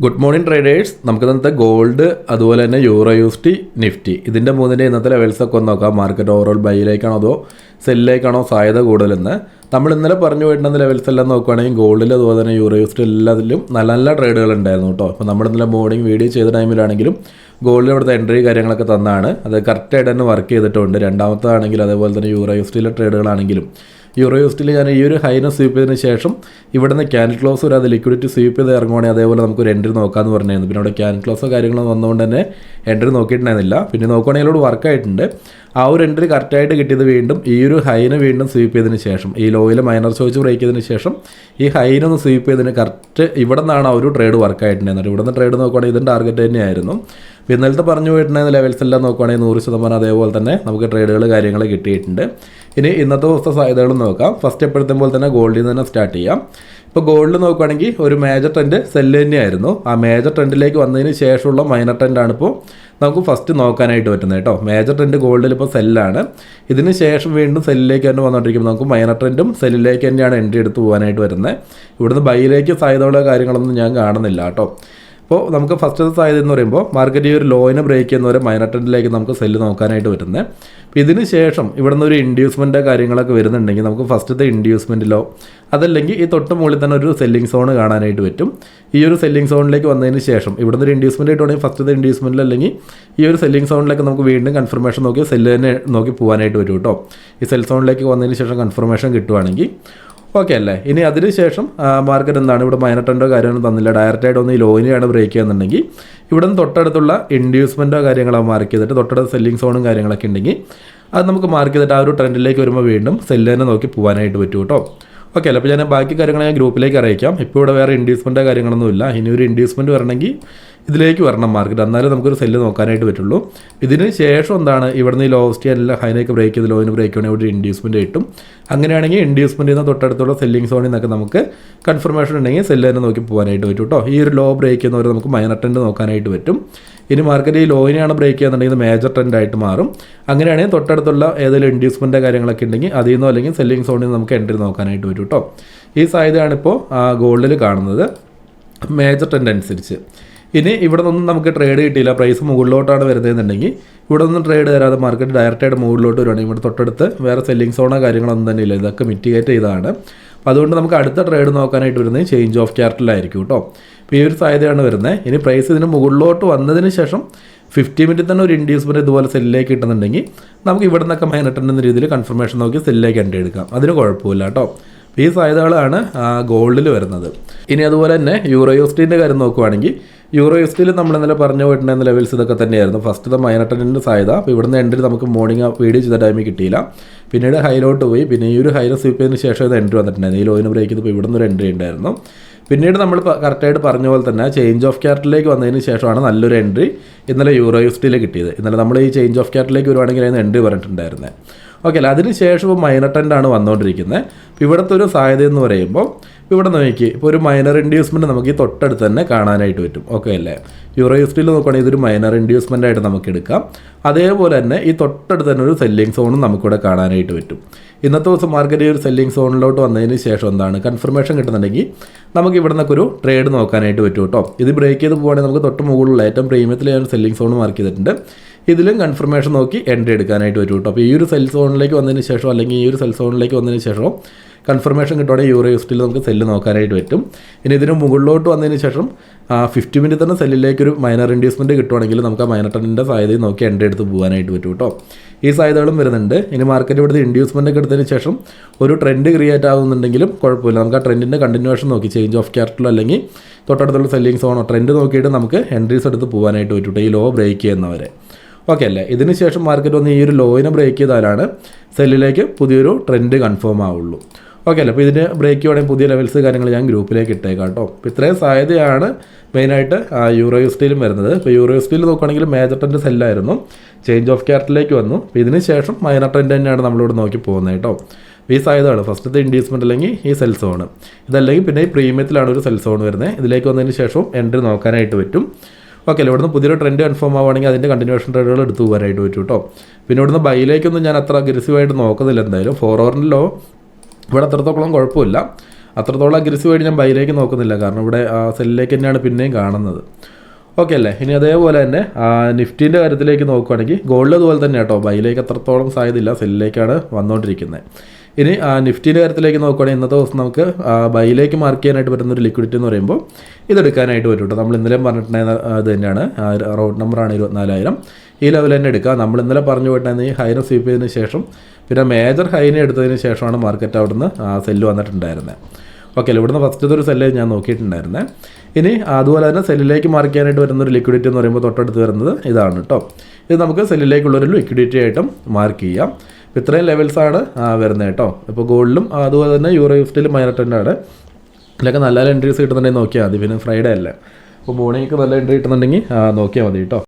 Good morning traders. നമുക്ക് ഇന്നത്തെ gold അതുപോലെ തന്നെ യൂറോ യൂസ്റ്റി നിഫ്റ്റി ഇതിൻ്റെ മൂന്നിൻ്റെ ഇന്നത്തെ ലെവൽസൊക്കെ ഒന്ന് നോക്കാം. മാർക്കറ്റ് ഓവറോൾ ബൈയിലേക്കാണോ അതോ സെല്ലിലേക്കാണോ സാധ്യത കൂടുതലെന്ന് നമ്മൾ ഇന്നലെ പറഞ്ഞു പോയിട്ടുണ്ടെന്ന ലെവൽസ് എല്ലാം നോക്കുകയാണെങ്കിൽ ഗോൾഡിൽ അതുപോലെ തന്നെ യൂറോ യൂസ്റ്റി എല്ലാത്തിലും നല്ല നല്ല ട്രേഡുകൾ ഉണ്ടായിരുന്നു കേട്ടോ. അപ്പോൾ നമ്മൾ ഇന്നലെ മോർണിംഗ് വീഡിയോ ചെയ്ത ടൈമിലാണെങ്കിലും ഗോൾഡിൽ ഇവിടുത്തെ എൻട്രി കാര്യങ്ങളൊക്കെ തന്നാണ്. അത് കറക്റ്റായിട്ട് തന്നെ വർക്ക് ചെയ്തിട്ടുണ്ട്. രണ്ടാമത്തതാണെങ്കിൽ അതേപോലെ തന്നെ യൂറോ യൂസ്റ്റിയിലെ ട്രേഡുകളാണെങ്കിലും യൂറോ യൂസ്റ്റിൽ ഞാൻ ഈ ഒരു ഹൈനെ സ്വീപ്പ് ചെയ്തതിന് ശേഷം ഇവിടെ നിന്ന് ക്യാൻ ക്ലോസ് വരെ അത് ലിക്വിഡിറ്റി സ്വീപ്പ് ചെയ്ത് ഇറങ്ങുവാണെങ്കിൽ അതേപോലെ നമുക്കൊരു എൻട്രി നോക്കാമെന്ന് പറഞ്ഞിരുന്നു. പിന്നെ അവിടെ ക്യാൻ ക്ലോസോ കാര്യങ്ങളോ വന്നുകൊണ്ട് തന്നെ എൻട്രി നോക്കിയിട്ടുണ്ടായിരുന്നില്ല. പിന്നെ നോക്കുകയാണെങ്കിൽ ഇവിടെ വർക്കായിട്ടുണ്ട്. ആ ഒരു എൻട്രി കറക്റ്റായിട്ട് കിട്ടിയത് വീണ്ടും ഈ ഒരു ഹൈനെ വീണ്ടും സ്വീപ്പ് ചെയ്തതിന് ശേഷം ഈ ലോയിൽ മൈനർ ചോദിച്ച് ബ്രേക്ക് ചെയ്തതിന് ശേഷം ഈ ഹൈനൊന്ന് സ്വീപ്പ് ചെയ്തതിന് കറക്റ്റ് ഇവിടെ നിന്നാണ് ആ ഒരു ട്രേഡ് വർക്കായിട്ടുണ്ടായിരുന്നത്. ഇവിടെ നിന്ന് ട്രേഡ് നോക്കുകയാണെങ്കിൽ ഇതിൻ്റെ ടാർഗറ്റ് തന്നെയായിരുന്നു. അപ്പോൾ ഇന്നലത്തെ പറഞ്ഞു പോയിട്ടുണ്ടായിരുന്ന ലെവൽസ് എല്ലാം നോക്കുകയാണെങ്കിൽ 100% അതേപോലെ തന്നെ നമുക്ക് ട്രേഡുകൾ കാര്യങ്ങൾ കിട്ടിയിട്ടുണ്ട്. ഇനി ഇന്നത്തെ ദിവസത്തെ സാധ്യതകൾ നോക്കാം. ഫസ്റ്റ് എപ്പോഴത്തെ പോലെ തന്നെ ഗോൾഡിൽ നിന്ന് തന്നെ സ്റ്റാർട്ട് ചെയ്യാം. ഇപ്പോൾ ഗോൾഡ് നോക്കുകയാണെങ്കിൽ ഒരു മേജർ ട്രെൻഡ് സെല്ല് തന്നെയായിരുന്നു. ആ മേജർ ട്രെൻഡിലേക്ക് വന്നതിന് ശേഷമുള്ള മൈനർ ട്രെൻഡാണ് ഇപ്പോൾ നമുക്ക് ഫസ്റ്റ് നോക്കാനായിട്ട് പറ്റുന്നത് കേട്ടോ. മേജർ ട്രെൻഡ് ഗോൾഡിൽ ഇപ്പോൾ സെല്ലാണ്. ഇതിന് ശേഷം വീണ്ടും സെല്ലിലേക്ക് തന്നെ വന്നുകൊണ്ടിരിക്കുമ്പോൾ നമുക്ക് മൈനർ ട്രെൻഡും സെല്ലിലേക്ക് തന്നെയാണ് എൻട്രി എടുത്ത് പോകാനായിട്ട് വരുന്നത്. ഇവിടുന്ന് ബൈയിലേക്ക് സാധ്യതയുള്ള കാര്യങ്ങളൊന്നും ഞാൻ കാണുന്നില്ല കേട്ടോ. അപ്പോൾ നമുക്ക് ഫസ്റ്റത്തെ സാധ്യത എന്ന് പറയുമ്പോൾ മാർക്കറ്റ് ഈ ഒരു ലോയിനെ ബ്രേക്ക് ചെയ്യുന്നവരെ മൈനർ ട്രെൻഡിലേക്ക് നമുക്ക് സെല്ല് നോക്കാനായിട്ട് വരുന്നത്. അപ്പോൾ ഇതിന് ശേഷം ഇവിടെ നിന്ന് ഒരു ഇൻഡ്യൂസ്മെൻറ്റ് കാര്യങ്ങളൊക്കെ വരുന്നുണ്ടെങ്കിൽ നമുക്ക് ഫസ്റ്റത്തെ ഇൻഡ്യൂസ്മെൻറ്റിലോ അതല്ലെങ്കിൽ ഈ തൊട്ട് മുകളിൽ തന്നെ ഒരു സെല്ലിംഗ് സോൺ കാണാനായിട്ട് പറ്റും. ഈ ഒരു സെല്ലിംഗ് സോണിലേക്ക് വന്നതിന് ശേഷം ഇവിടെ നിന്ന് ഒരു ഇൻഡ്യൂസ്മെൻറ്റ് കിട്ടുവാണെങ്കിൽ ഫസ്റ്റത്തെ ഇൻഡ്യൂസ്മെൻറ്റിൽ അല്ലെങ്കിൽ ഈ ഒരു സെല്ലിംഗ് സോണിലേക്ക് നമുക്ക് വീണ്ടും കൺഫർമേഷൻ നോക്കി സെല്ല് തന്നെ നോക്കി പോകാനായിട്ട് വരും കേട്ടോ. ഈ സെൽ സോണിലേക്ക് വന്നതിന് ശേഷം കൺഫർമേഷൻ കിട്ടുവാണെങ്കിൽ ഓക്കെ അല്ലേ. ഇനി അതിന് ശേഷം മാർക്കറ്റ് എന്താണ് ഇവിടെ മൈനർ ട്രെൻഡോ കാര്യമൊന്നും തന്നില്ല. ഡയറക്റ്റായിട്ട് ഒന്ന് ഈ ലോയിനെയാണ് ബ്രേക്ക് ചെയ്യുന്നുണ്ടെങ്കിൽ ഇവിടെ നിന്ന് തൊട്ടടുത്തുള്ള ഇൻഡ്യൂസ്മെൻറ്റോ കാര്യങ്ങളോ മാർക്ക് ചെയ്തിട്ട് തൊട്ടടുത്ത സെല്ലിംഗ് സോണും കാര്യങ്ങളൊക്കെ ഉണ്ടെങ്കിൽ അത് നമുക്ക് മാർക്ക് ചെയ്തിട്ട് ആ ഒരു ട്രെൻഡിലേക്ക് വരുമ്പോൾ വീണ്ടും സെല്ല് തന്നെ നോക്കി പോകാനായിട്ട് പറ്റും കേട്ടോ. ഓക്കെ അല്ലേ. അപ്പോൾ ഞാൻ ബാക്കി കാര്യങ്ങൾ ഞാൻ ഗ്രൂപ്പിലേക്ക് അറിയിക്കാം. ഇപ്പോൾ ഇവിടെ വേറെ ഇൻഡ്യൂസ്മെൻറ്റോ കാര്യങ്ങളൊന്നുമില്ല. ഇനി ഒരു ഇൻഡ്യൂസ്മെൻറ്റ് വരണമെങ്കിൽ ഇതിലേക്ക് വരണം മാർക്കറ്റ്, എന്നാലും നമുക്കൊരു സെല്ല് നോക്കാനായിട്ട് പറ്റുള്ളൂ. ഇതിന് ശേഷം എന്താണ് ഇവിടുന്ന് ഈ ലോസ്റ്റ് അല്ല ഹൈനേക്ക് ബ്രേക്ക് ചെയ്ത് ലോയിന് ബ്രേക്ക് ചെയ്യണമെങ്കിൽ ഇവിടെ ഇൻഡ്യൂസ്മെൻറ്റ് കിട്ടും. അങ്ങനെയാണെങ്കിൽ ഇൻഡ്യൂസ്മെൻറ്റിൽ നിന്ന് തൊട്ടടുത്തുള്ള സെല്ലിംഗ് സോണിൽ നിന്നൊക്കെ നമുക്ക് കൺഫർമേഷൻ ഉണ്ടെങ്കിൽ സെല്ല് തന്നെ നോക്കി പോകാനായിട്ട് പറ്റും കേട്ടോ. ഈ ഒരു ലോ ബ്രേക്ക് ചെയ്യുന്നവർ നമുക്ക് മൈനർ ട്രെൻഡ് നോക്കാനായിട്ട് പറ്റും. ഇനി മാർക്കറ്റ് ഈ ലോയിനെയാണ് ബ്രേക്ക് ചെയ്യുന്നുണ്ടെങ്കിൽ ഇത് മേജർ ട്രെൻഡായിട്ട് മാറും. അങ്ങനെയാണെങ്കിൽ തൊട്ടടുത്തുള്ള ഏതെങ്കിലും ഇൻഡ്യൂസ്മെൻറ്റ് കാര്യങ്ങളൊക്കെ ഉണ്ടെങ്കിൽ അതിൽ നിന്നോ അല്ലെങ്കിൽ സെല്ലിംഗ് സോണിൽ നിന്ന് നമുക്ക് എൻട്രി നോക്കാനായിട്ട് പറ്റും കേട്ടോ. ഈ സാധ്യതയാണിപ്പോൾ ഗോൾഡിൽ കാണുന്നത് മേജർ ട്രെൻഡ് അനുസരിച്ച്. ഇനി ഇവിടെ നിന്നൊന്നും നമുക്ക് ട്രേഡ് കിട്ടിയില്ല, പ്രൈസ് മുകളിലോട്ടാണ് വരുന്നതെന്നുണ്ടെങ്കിൽ ഇവിടെ നിന്നും ട്രേഡ് തരാതെ മാർക്കറ്റ് ഡയറക്റ്റായിട്ട് മുകളിലോട്ട് വരുവാണെങ്കിൽ ഇവിടെ തൊട്ടടുത്ത് വേറെ സെല്ലിംഗ് സോണോ കാര്യങ്ങളൊന്നും തന്നെ ഇല്ല. ഇതൊക്കെ മിറ്റിഗേറ്റ് ചെയ്തതാണ്. അപ്പോൾ അതുകൊണ്ട് നമുക്ക് അടുത്ത ട്രേഡ് നോക്കാനായിട്ട് വരുന്നത് ചേഞ്ച് ഓഫ് ക്യാപിറ്റലായിരിക്കും കേട്ടോ. അപ്പോൾ ഈ ഒരു സാധ്യതയാണ് വരുന്നത്. ഇനി പ്രൈസ് ഇതിന് മുകളിലോട്ട് വന്നതിന് ശേഷം 50 മിനിറ്റിൽ തന്നെ ഒരു ഇൻഡ്യൂസ്മെൻറ്റ് ഇതുപോലെ സെല്ലിലേക്ക് കിട്ടുന്നുണ്ടെങ്കിൽ നമുക്ക് ഇവിടെ നിന്നൊക്കെ മൈനർ ട്രെൻഡ് എന്ന രീതിയിൽ കൺഫർമേഷൻ നോക്കി സെല്ലിലേക്ക് എൻട്രി എടുക്കാം. അതിന് കുഴപ്പമില്ല കേട്ടോ. ഈ സാധ്യതകളാണ് ഗോൾഡിൽ വരുന്നത്. ഇനി അതുപോലെ തന്നെ യൂറോ യൂസ്റ്റിൻ്റെ കാര്യം നോക്കുവാണെങ്കിൽ യൂറോ യൂസ്റ്റിൽ നമ്മൾ ഇന്നലെ പറഞ്ഞു പോയിട്ടുണ്ടായിരുന്ന ലെവൽസ് ഇതൊക്കെ തന്നെയായിരുന്നു. ഫസ്റ്റ് മൈനർ ട്രെൻഡിൻ്റെ സാധ്യത. അപ്പോൾ ഇവിടുന്ന് എൻട്രി നമുക്ക് മോർണിംഗ് വീഡിയോ ചെയ്ത ടൈമിൽ കിട്ടിയില്ല. പിന്നീട് ഹൈലോട്ട് പോയി. പിന്നെ ഈ ഒരു ഹൈനെ സ്വീപ്പ് ചെയ്തതിന് ശേഷം ഇത് എൻട്രി വന്നിട്ടുണ്ടായിരുന്നു. ഈ ലോയിന് ബ്രേക്ക് ചെയ്തപ്പോൾ ഇവിടുന്ന് ഒരു എൻട്രി ഉണ്ടായിരുന്നു. പിന്നീട് നമ്മൾ കറക്റ്റായിട്ട് പറഞ്ഞ പോലെ തന്നെ ചേഞ്ച് ഓഫ് ക്യാപിറ്റലിലേക്ക് വന്നതിന് ശേഷമാണ് നല്ലൊരു എൻട്രി ഇന്നലെ യൂറോ യൂസ്റ്റിൽ കിട്ടിയത്. ഇന്നലെ നമ്മൾ ഈ ചേഞ്ച് ഓഫ് ക്യാപിറ്റലിലേക്ക് വരുവാണെങ്കിൽ അതിന് എൻട്രി പറഞ്ഞിട്ടുണ്ടായിരുന്നത്. ഓക്കെ അല്ലേ. അതിന് ശേഷം മൈനർ ട്രെൻഡാണ് വന്നുകൊണ്ടിരിക്കുന്നത്. ഇപ്പോൾ ഇവിടുത്തെ ഒരു സാധ്യത എന്ന് പറയുമ്പോൾ ഇവിടെ നോക്കി ഇപ്പോൾ ഒരു മൈനർ ഇൻഡ്യൂസ്മെൻറ്റ് നമുക്ക് ഈ തൊട്ടടുത്ത് തന്നെ കാണാനായിട്ട് പറ്റും. ഓക്കെ അല്ലേ. യൂറോ യൂസ്റ്റിൽ നോക്കുകയാണെങ്കിൽ ഇതൊരു മൈനർ ഇൻഡ്യൂസ്മെൻ്റ് ആയിട്ട് നമുക്ക് എടുക്കാം. അതേപോലെ തന്നെ ഈ തൊട്ടടുത്ത് തന്നെ ഒരു സെല്ലിംഗ് സോണും നമുക്കിവിടെ കാണാനായിട്ട് പറ്റും. ഇന്നത്തെ ദിവസം മാർക്കറ്റ് ഈ ഒരു സെല്ലിംഗ് സോണിലോട്ട് വന്നതിന് ശേഷം എന്താണ് കൺഫർമേഷൻ കിട്ടുന്നുണ്ടെങ്കിൽ നമുക്ക് ഇവിടെ നിന്നൊക്കെ ഒരു ട്രേഡ് നോക്കാനായിട്ട് പറ്റും കേട്ടോ. ഇത് ബ്രേക്ക് ചെയ്ത് പോകുകയാണെങ്കിൽ നമുക്ക് തൊട്ട് മുകളിലുള്ള ഏറ്റവും പ്രീമിയത്തിൽ ഞാൻ സെല്ലിംഗ് സോൺ മാർക്ക് ചെയ്തിട്ടുണ്ട്. ഇതിലും കൺഫർമേഷൻ നോക്കി എൻട്രി എടുക്കാനായിട്ട് പറ്റും കേട്ടോ. അപ്പോൾ ഈ ഒരു സെൽ സോണിലേക്ക് വന്നതിന് ശേഷം അല്ലെങ്കിൽ ഈ ഒരു സെൽ സോണിലേക്ക് വന്നതിന് ശേഷം കൺഫർമേഷൻ കിട്ടുവാണെങ്കിൽ യൂറോ യൂസ്റ്റിൽ നമുക്ക് സെല്ല് നോക്കാനായിട്ട് പറ്റും. ഇനി ഇതിന് മുകളിലോട്ട് വന്നതിന് ശേഷം 50 മിനിറ്റ് തന്നെ സെല്ലിലേക്ക് ഒരു മൈനർ ഇൻഡ്യൂസ്മെൻറ്റ് കിട്ടുവാണെങ്കിൽ നമുക്ക് ആ മൈനർ ട്രെൻഡിൻ്റെ സാധ്യതയും നോക്കി എൻട്രി എടുത്ത് പോകാനായിട്ട് പറ്റും കേട്ടോ. ഈ സാധ്യതകളും വരുന്നുണ്ട്. ഇനി മാർക്കറ്റ് ഇവിടുത്തെ ഇൻഡ്യൂസ്മെൻറ്റ് ഒക്കെ എടുത്തതിന് ശേഷം ഒരു ട്രെൻഡ് ക്രിയേറ്റ് ആകുന്നുണ്ടെങ്കിലും കുഴപ്പമില്ല. നമുക്ക് ആ ട്രെൻഡിൻ്റെ കണ്ടിന്യൂവേഷൻ നോക്കി ചേഞ്ച് ഓഫ് ക്യാപിറ്റലോ അല്ലെങ്കിൽ തൊട്ടടുത്തുള്ള സെല്ലിംഗ് സോണോ ട്രെൻഡ് നോക്കിയിട്ട് നമുക്ക് എൻട്രീസ് എടുത്ത് പോകാനായിട്ട് പറ്റും ഈ ലോ ബ്രേക്ക് ചെയ്യുന്നവരെ. ഓക്കെ അല്ലേ. ഇതിന് ശേഷം മാർക്കറ്റ് വന്ന് ഈ ഒരു ലോയിനെ ബ്രേക്ക് ചെയ്താലാണ് സെല്ലിലേക്ക് പുതിയൊരു ട്രെൻഡ് കൺഫേം ആവുള്ളൂ. ഓക്കെ അല്ലേ. അപ്പോൾ ഇതിന് ബ്രേക്ക് ചെയ്യുവാണെങ്കിൽ പുതിയ ലെവൽസ് കാര്യങ്ങൾ ഞാൻ ഗ്രൂപ്പിലേക്ക് ഇട്ടേക്കാം കേട്ടോ. അപ്പോൾ ഇത്രയും സാധ്യതയാണ് മെയിനായിട്ട് യൂറോ യൂസ്റ്റിലും വരുന്നത്. ഇപ്പോൾ യൂറോ യൂസ്റ്റിൽ നോക്കുകയാണെങ്കിൽ മേജർ ട്രെൻഡ് സെല്ലായിരുന്നു, ചേഞ്ച് ഓഫ് ക്യാപിറ്റലിലേക്ക് വന്നു. അപ്പോൾ ഇതിന് ശേഷം മൈനർ ട്രെൻഡ് തന്നെയാണ് നമ്മളിവിടെ നോക്കി പോകുന്നത് കേട്ടോ. ഈ സാധ്യതയാണ് ഫസ്റ്റത്തെ ഇൻഡ്യൂസ്മെൻറ്റ് അല്ലെങ്കിൽ ഈ സെൽ സോൺ, ഇതല്ലെങ്കിൽ പിന്നെ ഈ പ്രീമിയത്തിലാണ് ഒരു സെൽ സോൺ വരുന്നത്. ഇതിലേക്ക് വന്നതിന് ശേഷം എൻട്രി നോക്കാനായിട്ട് പറ്റും. ഓക്കെ അല്ലേ. ഇവിടുന്ന് പുതിയൊരു ട്രെൻഡ് കൺഫേം ആവുകയാണെങ്കിൽ അതിൻ്റെ കണ്ടിന്യൂഷൻ ട്രേഡുകൾ എടുത്ത് പോകാനായിട്ട് പറ്റും കേട്ടോ. പിന്നെ ഇവിടുന്ന് ബൈയിലേക്കൊന്നും ഞാൻ അത്ര അഗ്രസീവായിട്ട് നോക്കുന്നില്ല. എന്തായാലും 4 ഹവറിൻ്റെ ലോ ഇവിടെ അത്രത്തോളം കുഴപ്പമില്ല. അത്രത്തോളം അഗ്രസീവായിട്ട് ഞാൻ ബൈയിലേക്ക് നോക്കുന്നില്ല, കാരണം ഇവിടെ ആ സെല്ലിലേക്ക് തന്നെയാണ് പിന്നെയും കാണുന്നത്. ഓക്കെ അല്ലേ. ഇനി അതേപോലെ തന്നെ നിഫ്റ്റീൻ്റെ കാര്യത്തിലേക്ക് നോക്കുകയാണെങ്കിൽ ഗോൾഡ് അതുപോലെ തന്നെ കേട്ടോ, ബൈയിലേക്ക് അത്രത്തോളം സാധ്യതയില്ല, സെല്ലിലേക്കാണ് വന്നുകൊണ്ടിരിക്കുന്നത്. ഇനി നിഫ്റ്റീൻ്റെ കാര്യത്തിലേക്ക് നോക്കുകയാണെങ്കിൽ ഇന്നത്തെ ദിവസം നമുക്ക് ബൈയിലേക്ക് മാർക്ക് ചെയ്യാനായിട്ട് പറ്റുന്ന ഒരു ലിക്വിഡിറ്റി എന്ന് പറയുമ്പോൾ ഇതെടുക്കാനായിട്ട് പറ്റും കേട്ടോ. നമ്മൾ ഇന്നലെ പറഞ്ഞിട്ടുണ്ടായിരുന്ന ഇത് തന്നെയാണ്, റൗണ്ട് നമ്പറാണ് 24,000. ഈ ലെവൽ തന്നെ എടുക്കുക. നമ്മൾ ഇന്നലെ പറഞ്ഞു പോയിട്ടുണ്ടായിരുന്ന ഈ ഹൈനെ സ്വീപ്പ് ചെയ്തതിന് ശേഷം പിന്നെ മേജർ ഹൈനെ എടുത്തതിന് ശേഷമാണ് മാർക്കറ്റ് അവിടുന്ന് സെല്ല് വന്നിട്ടുണ്ടായിരുന്നത്. ഓക്കെ അല്ലേ. ഇവിടുന്ന് ഫസ്റ്റത്തെ ഒരു സെല്ല് ഞാൻ നോക്കിയിട്ടുണ്ടായിരുന്നത്. ഇനി അതുപോലെ തന്നെ സെല്ലിലേക്ക് മാർക്ക് ചെയ്യാനായിട്ട് വരുന്നൊരു ലിക്വിഡിറ്റി എന്ന് പറയുമ്പോൾ തൊട്ടടുത്ത് വരുന്നത് ഇതാണ് കേട്ടോ. ഇത് നമുക്ക് സെല്ലിലേക്കുള്ളൊരു ലിക്വിഡിറ്റി ആയിട്ടും മാർക്ക് ചെയ്യാം. അപ്പോൾ ഇത്രയും ലെവൽസാണ് വരുന്നത് കേട്ടോ. ഇപ്പോൾ ഗോൾഡിലും അതുപോലെ തന്നെ യൂറോ യുഎസ്ഡിയിലും മൈനർ ട്രെൻഡാണ്. ഇതിലൊക്കെ നല്ല എൻട്രീസ് കിട്ടുന്നുണ്ടെങ്കിൽ നോക്കിയാൽ മതി. പിന്നെ ഫ്രൈഡേ അല്ലേ, അപ്പോൾ മോർണിംഗ് നല്ല എൻട്രി കിട്ടുന്നുണ്ടെങ്കിൽ നോക്കിയാൽ മതി കേട്ടോ.